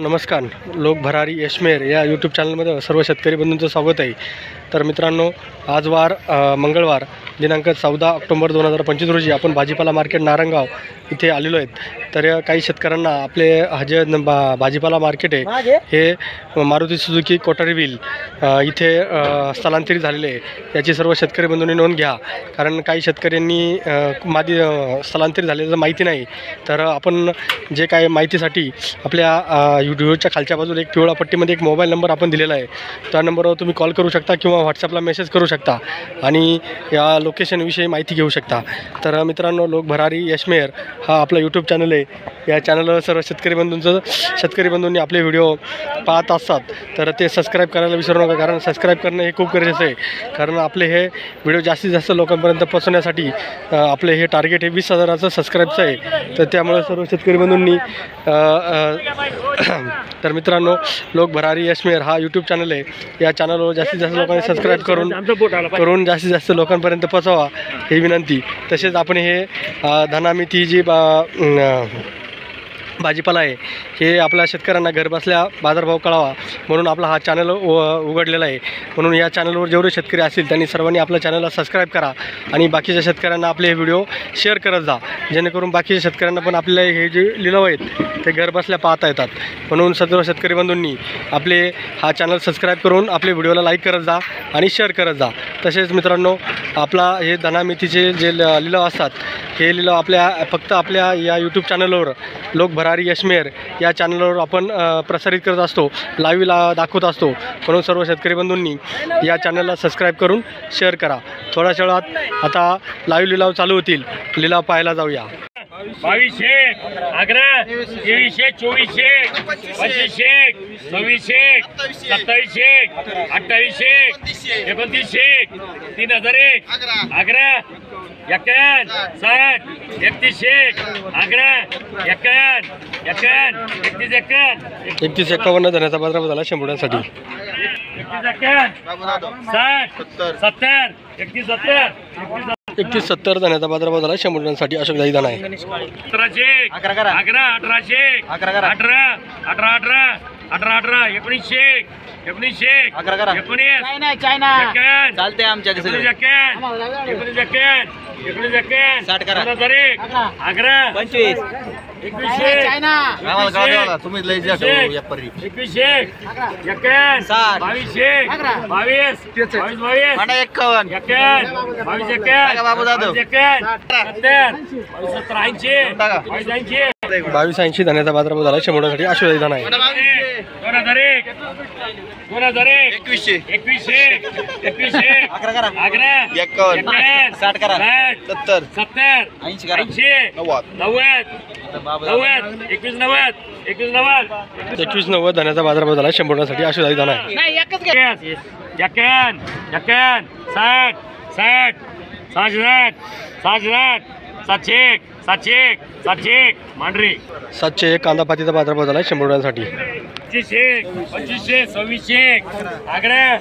नमस्कार. लोक भरारी यशमेर या यूट्यूब चॅनलमध्ये सर्व शेतकरी बंधूंचं स्वागत आहे. तर मित्रांनो, आज वार मंगळवार दिनांक 14 ऑक्टोबर 2025 रोजी आपण भाजीपाला मार्केट नारंगाव इथे आलेलो आहेत. तर काही शेतकऱ्यांना आपले जे भाजीपाला मार्केट आहे हे मारुती सुझुकी कोठारी व्हील इथे स्थलांतरित झालेले आहे. याची सर्व शेतकरी बंधूंनी नोंद घ्या, कारण काही शेतकऱ्यांनी मादी स्थलांतरित झालेलं माहिती नाही. तर आपण जे काय माहितीसाठी आपल्या व्हिडिओच्या खालच्या बाजूला एक पिवळा पट्टीमध्ये एक मोबाईल नंबर आपण दिलेला आहे. त्या नंबरवर तुम्ही कॉल करू शकता किंवा व्हॉट्सअपला मेसेज करू शकता आणि या लोकेशनविषयी माहिती घेऊ शकता. तर मित्रांनो, लोक भरारी यशमेर हा आपला यूट्यूब चॅनल आहे. या चॅनलवर सर्व शेतकरी बंधूंनी आपले व्हिडिओ पाहत असतात, तर ते सबस्क्राईब करायला विसरू नका, कारण सबस्क्राईब करणं हे खूप गरजेचं आहे. कारण आपले हे व्हिडिओ जास्तीत जास्त लोकांपर्यंत पोहोचवण्यासाठी आपले हे टार्गेट हे 20,000चं सबस्क्राईबचं आहे. तर त्यामुळे सर्व शेतकरी बंधूंनी तर मित्रांनो, लोक भरारी यशमेर हा यूट्यूब चॅनल आहे. या चॅनलवर जास्तीत जास्त लोकांनी सबस्क्राईब करून जास्तीत जास्त लोकांपर्यंत पोहोचवा ही विनंती. तसेच आपण हे धनामिती जी भाजीपाला आहे हे आपल्या शेतकऱ्यांना घरबसल्या बाजारभाव कळावा म्हणून आपला हा चॅनल उघडलेला आहे. म्हणून या चॅनलवर जेवढे शेतकरी असतील त्यांनी सर्वांनी आपल्या चॅनलला सबस्क्राईब करा आणि बाकीच्या शेतकऱ्यांना आपले हे व्हिडिओ शेअर करत जा, जेणेकरून बाकीच्या शेतकऱ्यांना पण आपले हे जे लिलाव आहेत ते घरबसल्या पाहता येतात. म्हणून सर्व शेतकरी बंधूंनी आपले हा चॅनल सबस्क्राईब करून आपले व्हिडिओला लाईक करत जा आणि शेअर करत जा. तसेच मित्रांनो, आपला हे धनामितीचे जे लिलाव असतात हे लिलाव फक्त आपल्या या यूट्यूब चॅनलवर लोक भरारी यशमेर या चॅनलवर आपण प्रसारित करत असतो, लाईव्ह दाखवत असतो. म्हणून सर्व शेतकरी बंधूंनी या चॅनलला सबस्क्राईब करून शेअर करा. थोड्याच वेळात आता लाईव्ह लिलाव चालू होतील, लिलाव पाहायला जाऊया. 2200, 11, 2300, 2400, 2500, 2600, 2700, 2800, 2900, 3001, 11, 51, 60, 3100, 11, 51, 3151 धनाचा बाजारभाव झाला शंभरासाठी. 3170 धनाचा बाजारभाव झाला शंभरासाठी. अशोक दाई धन आहे. 1800, 11, 1800, 18, 18, 18, 1900, 19, चालते आमच्या 19, 60 करा. 11, 25 2100, तुम्ही लय जा व्यापारी 2100, 21, 2200, 22, 22, 51 बाबू जाधव 2280 धनाचा बाजारभाव झाला शंभरासाठी. अशोक दाई धन आहे. 2001, 2100, 11, 51 60 करा 70 70, 80 करा 90, 2190 धनाचा बाजारभाव झाला शंभरासाठी. अशोक दाई धन आहे. 701 मांडरी 701 कांदा पातीचा बाजारभाव झाला शंभरासाठी. 2500, 2500, 2600, 11,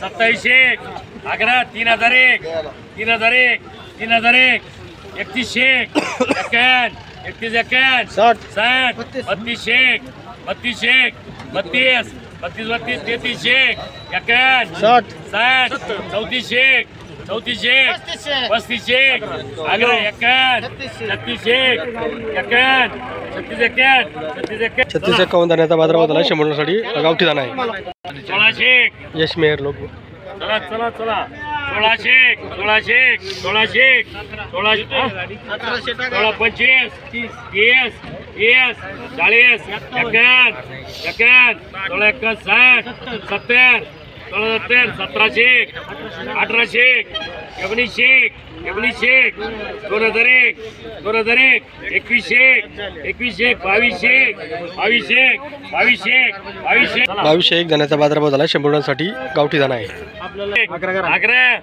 2700, 11, 3001, 3001, 3001, 3100, 51, 31, 60, 3200, 3200, 32, 32, 3300, 51, 60, 3400, 3400, 3500, 11, 3600, 3651 धनाचा बाजारभाव झाला शंभरासाठी. गावठी धन आहे. 1600, यशमेर लोक चला 1600, 1625, 16, 25, 30, 40, 51, 60, 70, 1700, 1800, 1900, 2001, 2100, 2201 धनाचा बाजारभाव झाला शंभरासाठी. गावठी धन आहे. 11,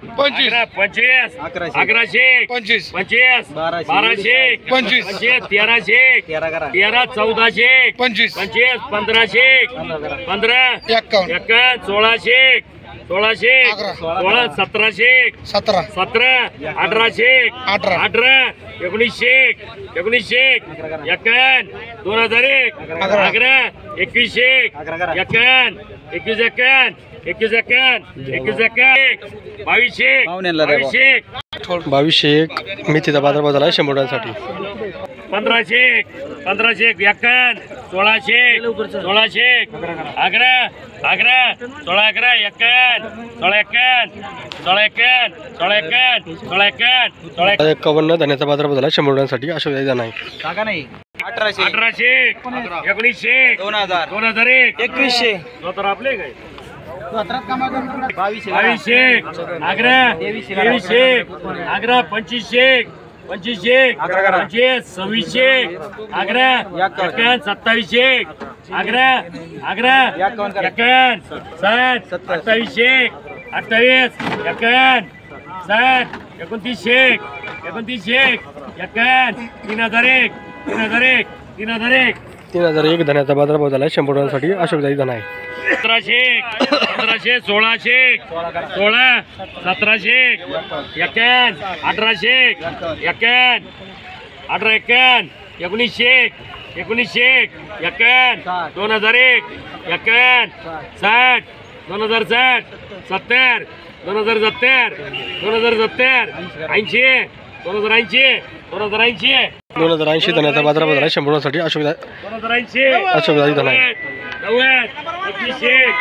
25, 1100, 25, 1200, 25, 1300, 13, 1400, 25, 1500, 15, 51, 1600, 1600 16 1700 17 17 1800 18 1900 1900 51 2001 11 2100 51 21 2200 2201 मेथीचा बाजार भाव झाला 100 रुपयांसाठी. 1500 1500 51 1600 1600 11 11 16 11 51 16 51 16 51 16 51 16 51 16 51 धान्याचा बाजार भाव झाला 100 रुपयांसाठी. अशोक दादा नाही. सांगा नाही 1800 1800 1900 2000 2001 2100 तर आपले काय 2200 2200 11 2300 11 2500 2500 25 2600 11 51 2700 11 11 51 60 2800 28 51 60 2900 2900 51 3001 3001 3001 3001 धान्याचा बाजार भाव झाला 100 रुपयांसाठी. अशोक दादा नाही. 1500 1500 1600 16 1700 51 1800 51 18 51 1900 1900 51 2001 51 60 2060 70 2070 2070 80 2080 2080 2080 धान्याचा बाजार भाव झाला 100 रुपयांसाठी. अशोक दादा नाही. 21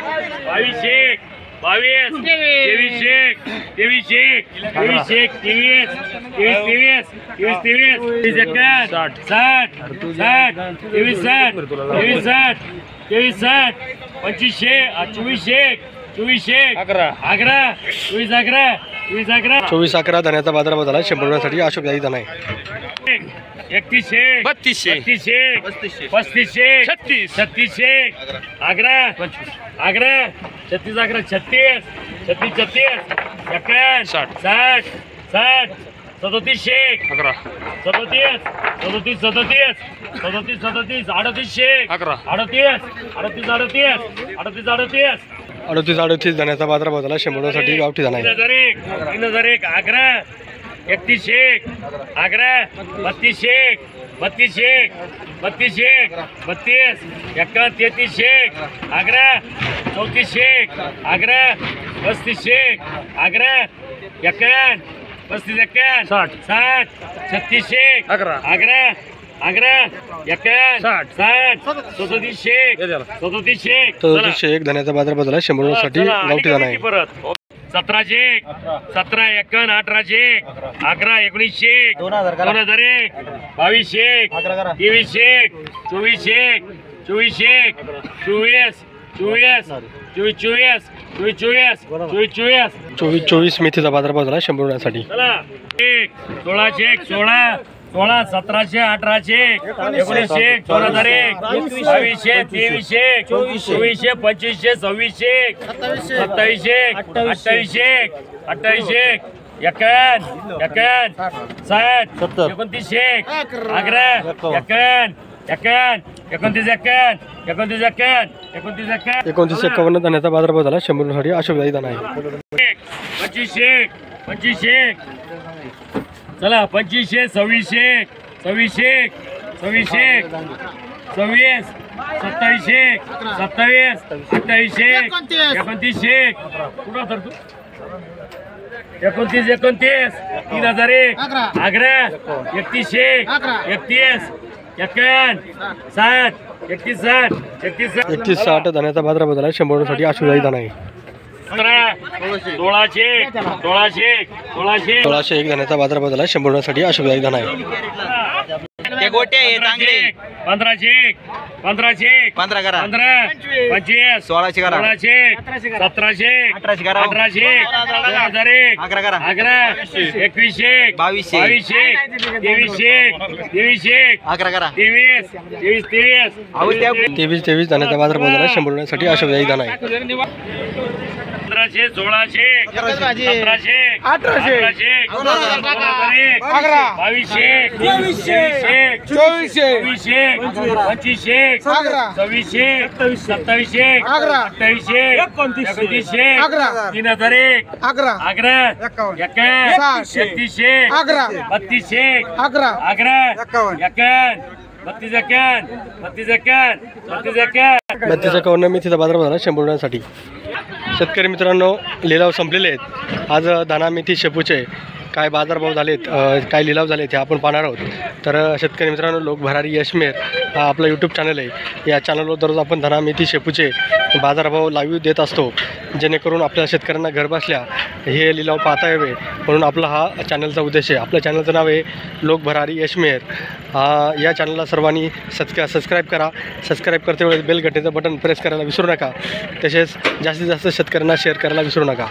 22 22 23 23 23 23 23 23 60 60 23 60 23 60 23 60 2500 24 11 24 11 24 11 24 11 धान्याचा बाजार भाव झाला 100 रुपयांसाठी. अशोक दादा नाही. 3100 3200 3500 36 3600 11 11 36 11 36 36 36 51 60 60 3700 11 37 37 37 37 37 3800 11 38 38 38 38 38 धान्याचा बाजार भाव झाला 100 रुपयांसाठी. गावठी धान आहे. 3001 11 31 11 32 32 32 32 31 11 34 11 35 11 51 35 60 60 36 11 11 11 51 60 37 3701 धान्याचा बाजार भाव झाला 100 रुपयांसाठी. गावठी धान आहे. 1700 17 51 1800 11 1900 2001 2200 2300 2400 2400 24 24 24 24 मेथीचा बाजार भाव झाला 100 रुपयांसाठी. 1600 16 16 1700 1800 1900 2001 2200 2300 2400 2500 2600 2700 2800 2800 51 51 60 2900 11 51 51 29 51 29 51 29 51 धान्याचा बाजार भाव झाला 100 रुपयांसाठी. अशोक दादा नाही. 2500 चला 2500 2600 2600 2600 26 2700 27 2800 2900 कुठं तर तू 29 29 3001 11 31 31 51 60 31 60 31 31 60 धान्याचा बाजार भाव झाला 100 रुपयांसाठी. अशोक दादा नाही. 1600 1601 धान्याचा बाजार भाव झाला 100 रुपयांसाठी. अशोक दादा नाही. ते गोटे आहे चांगले 1500 15 करा 15 25 1600 करा 1600 1700 1800 करा 1800 2001 11 करा 11 2100 2200 2200 2300 11 करा 23 23 अहो त्या 23 धान्याचा बाजार भाव झाला 100 रुपयांसाठी. अशोक दादा नाही. 1500 1600 1700 1800 1800 11 2200 2300 2400 2500 2600 2700 11 2800 2900 11 3001 11 11 सहाशे. 3100 11 3200 11 11 31 52 मेथीचा बाजार झाला 100 रुपयांसाठी. शेतकरी मित्रांनो, लिलाव संपलेले आहेत. आज दाना मेथी शेपूचे काय बाजारभाव झालेत, काय लिलाव झालेत हे आपण पाहणार आहोत. तर शेतकरी मित्रांनो, लोक भरारी यशमेर हा आपला यूट्यूब चॅनल आहे. या चॅनलवर दररोज आपण दाना मेथी शेपूचे बाजारभाव लाईव्ह देत असतो, जेणेकरून आपल्या शेतकऱ्यांना घरबसल्या हे लिलाव पाहता यावे म्हणून आपला हा चॅनलचा उद्देश आहे. आपल्या चॅनलचं नाव आहे लोक भरारी यशमेर. या चॅनलला सर्वांनी सबस्क्राईब करा. सबस्क्राईब करते वेळेस बेल घंटेचं बटन प्रेस करायला विसरू नका. तसेच जास्तीत जास्त शेतकऱ्यांना शेअर करायला विसरू नका.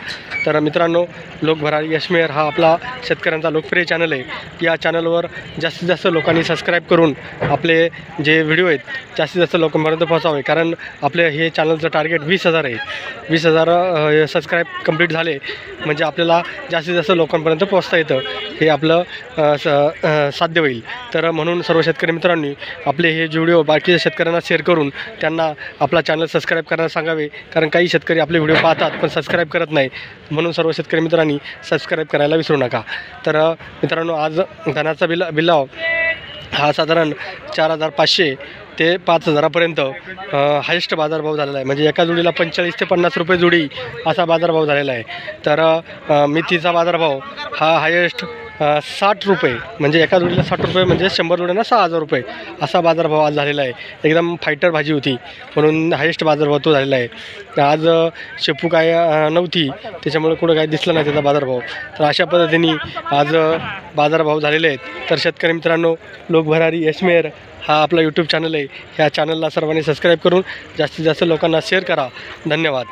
तर मित्रांनो, लोक भरारी यशमेर हा आपला शेतकऱ्यांचा लोकप्रिय चॅनल आहे. या चॅनलवर जास्तीत जास्त लोकांनी सबस्क्राईब करून आपले जे व्हिडिओ आहेत जास्तीत जास्त लोकांपर्यंत पोहोचावे, कारण आपले हे चॅनलचं टार्गेट 20,000 आहे. 20,000 सबस्क्राईब कंप्लीट झाले म्हणजे आपल्याला जास्तीत जास्त लोकांपर्यंत पोहोचता येतं, हे आपलं साध्य होईल. तर म्हणून सर्व शेतकरी मित्रांनी आपले हे व्हिडिओ बाकीच्या शेतकऱ्यांना शेअर करून त्यांना आपला चॅनल सबस्क्राईब करायला सांगावे, कारण काही शेतकरी आपले व्हिडिओ पाहतात पण सबस्क्राईब करत नाही. म्हणून सर्व शेतकरी मित्रांनी सबस्क्राईब करायला विसरू नका. तर मित्रांनो, आज धानाचा बिलाव हा साधारण 4,500 ते 5,000पर्यंत हायेस्ट बाजारभाव झालेला आहे. म्हणजे एका जोडीला 45 ते 50 रुपये जोडी असा बाजारभाव झालेला आहे. तर मेथीचा बाजारभाव हा हायेस्ट 60 रुपये, म्हणजे एका जोडीला 60 रुपये, म्हणजे 100 जोड्यांना 6,000 रुपये असा बाजारभाव आज झालेला आहे. एकदम फायटर भाजी होती म्हणून हायेस्ट बाजारभाव तो झालेला आहे. आज शेपू काय नव्हती, त्याच्यामुळे कुठं काय दिसलं नाही त्याचा बाजारभाव. तर अशा पद्धतीने आज बाजारभाव झालेले आहेत. तर शेतकरी मित्रांनो, लोक भरारी यशमेर हा आपला यूट्यूब चॅनल आहे. ह्या चॅनलला सर्वांनी सबस्क्राईब करून जास्तीत जास्त लोकांना शेअर करा. धन्यवाद.